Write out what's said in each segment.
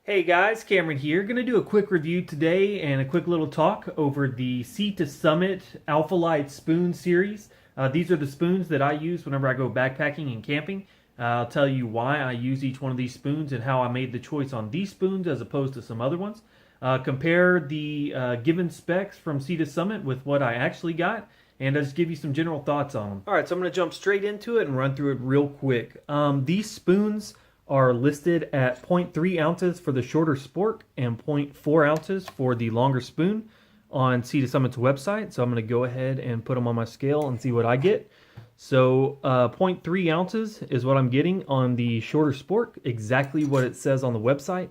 Hey guys, Cameron here. Going to do a quick review today and a quick little talk over the Sea to Summit AlphaLight spoon series. These are the spoons that I use whenever I go backpacking and camping. I'll tell you why I use each one of these spoons and how I made the choice on these spoons as opposed to some other ones. Compare the given specs from Sea to Summit with what I actually got, and I'll just give you some general thoughts on them. Alright, so I'm going to jump straight into it and run through it real quick. These spoons are listed at zero point 0.3 ounces for the shorter spork and 0.4 ounces for the longer spoon on Sea to Summit's website. So I'm going to go ahead and put them on my scale and see what I get. So 0.3 ounces is what I'm getting on the shorter spork, exactly what it says on the website.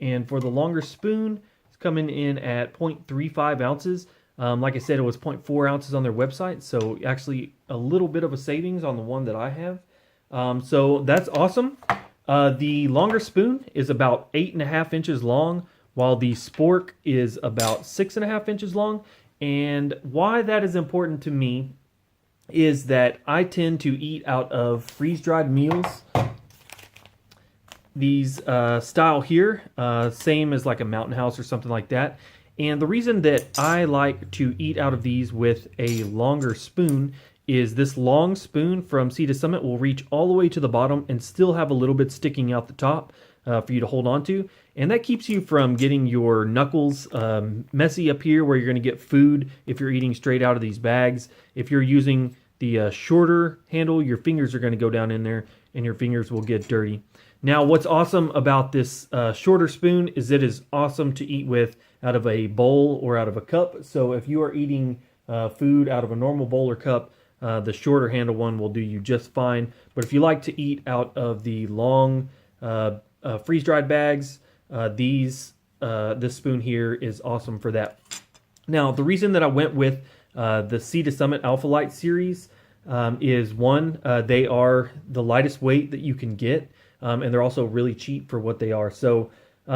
And for the longer spoon, it's coming in at 0.35 ounces. Like I said, it was 0.4 ounces on their website, so actually a little bit of a savings on the one that I have. So that's awesome. The longer spoon is about 8.5 inches long, while the spork is about 6.5 inches long. And why that is important to me is that I tend to eat out of freeze-dried meals. These style here, same as like a Mountain House or something like that. And the reason that I like to eat out of these with a longer spoon is this long spoon from Sea to Summit will reach all the way to the bottom and still have a little bit sticking out the top for you to hold on to. And that keeps you from getting your knuckles messy up here where you're going to get food if you're eating straight out of these bags. If you're using the shorter handle, your fingers are going to go down in there and your fingers will get dirty. Now, what's awesome about this shorter spoon is it is awesome to eat with out of a bowl or out of a cup. So if you are eating food out of a normal bowl or cup, the shorter handle one will do you just fine. But if you like to eat out of the long freeze-dried bags, this spoon here is awesome for that. Now, the reason that I went with the Sea to Summit AlphaLight series is one, they are the lightest weight that you can get, and they're also really cheap for what they are. So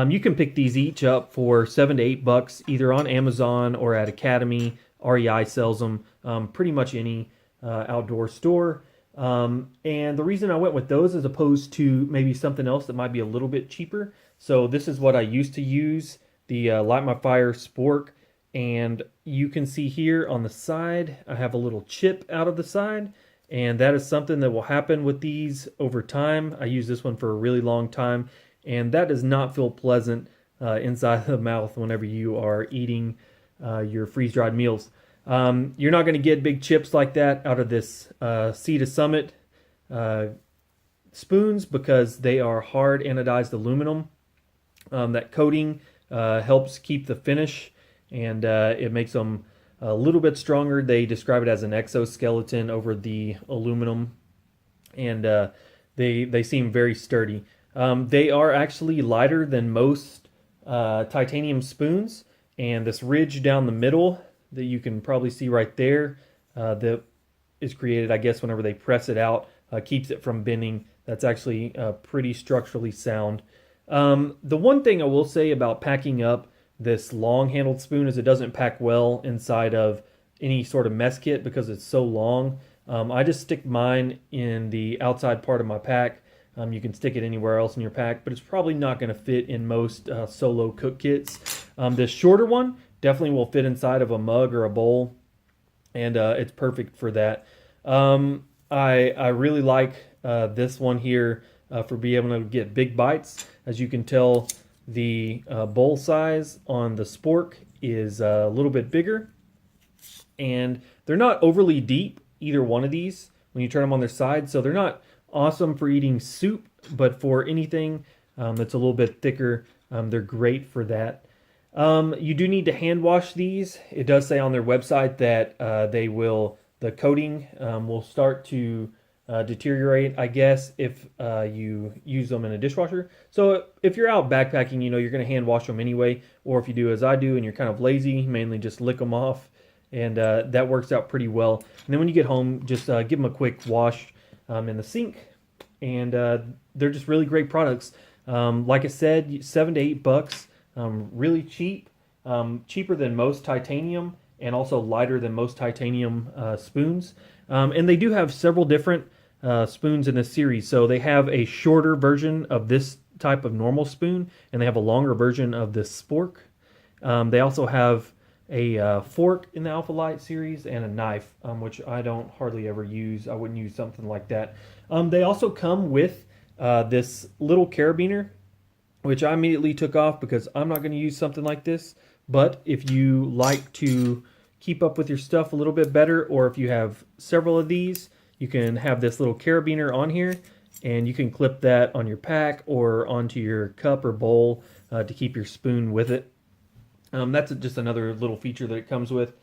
you can pick these each up for $7 to $8, either on Amazon or at Academy. REI sells them, pretty much any outdoor store. And the reason I went with those as opposed to maybe something else that might be a little bit cheaper. So this is what I used to use, the Light My Fire Spork. And you can see here on the side, I have a little chip out of the side. And that is something that will happen with these over time. I used this one for a really long time. And that does not feel pleasant inside the mouth whenever you are eating your freeze-dried meals. You're not going to get big chips like that out of this Sea to Summit spoons because they are hard anodized aluminum. That coating helps keep the finish, and it makes them a little bit stronger. They describe it as an exoskeleton over the aluminum, and they seem very sturdy. They are actually lighter than most titanium spoons, and this ridge down the middle that you can probably see right there that is created, I guess, whenever they press it out, keeps it from bending. That's actually pretty structurally sound. The one thing I will say about packing up this long-handled spoon is it doesn't pack well inside of any sort of mess kit because it's so long. I just stick mine in the outside part of my pack. You can stick it anywhere else in your pack, but it's probably not going to fit in most solo cook kits. This shorter one definitely will fit inside of a mug or a bowl, and it's perfect for that. I really like this one here for being able to get big bites. As you can tell, the bowl size on the Spork is a little bit bigger, and they're not overly deep, either one of these, when you turn them on their side, so they're not awesome for eating soup, but for anything that's a little bit thicker, they're great for that. You do need to hand wash these. It does say on their website that the coating will start to deteriorate, I guess, if you use them in a dishwasher. So if you're out backpacking, you're going to hand wash them anyway. Or if you do as I do and you're kind of lazy, mainly just lick them off. And that works out pretty well. And then when you get home, just give them a quick wash in the sink. And they're just really great products. Like I said, $7 to $8. Really cheap, cheaper than most titanium, and also lighter than most titanium spoons. And they do have several different spoons in this series. So they have a shorter version of this type of normal spoon, and they have a longer version of this Spork. They also have a fork in the AlphaLight series and a knife, which I don't hardly ever use. I wouldn't use something like that. They also come with this little carabiner, which I immediately took off because I'm not going to use something like this. But if you like to keep up with your stuff a little bit better, or if you have several of these, you can have this little carabiner on here, and you can clip that on your pack or onto your cup or bowl to keep your spoon with it. That's just another little feature that it comes with.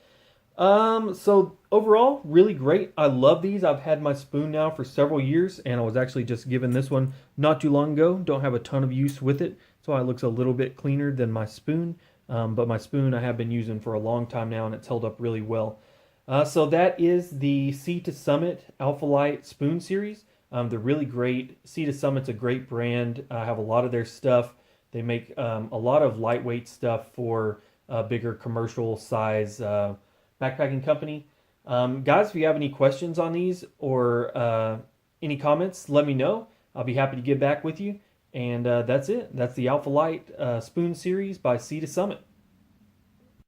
So overall, really great. I love these. I've had my spoon now for several years, and I was actually just given this one not too long ago. Don't have a ton of use with it, so it looks a little bit cleaner than my spoon. But my spoon I have been using for a long time now, and it's held up really well. So that is the Sea to Summit AlphaLight spoon series. They're really great. Sea to Summit's a great brand. I have a lot of their stuff. They make a lot of lightweight stuff for bigger commercial size backpacking company. Guys, if you have any questions on these or any comments, let me know. I'll be happy to get back with you. And that's it. That's the AlphaLight spoon series by Sea to Summit.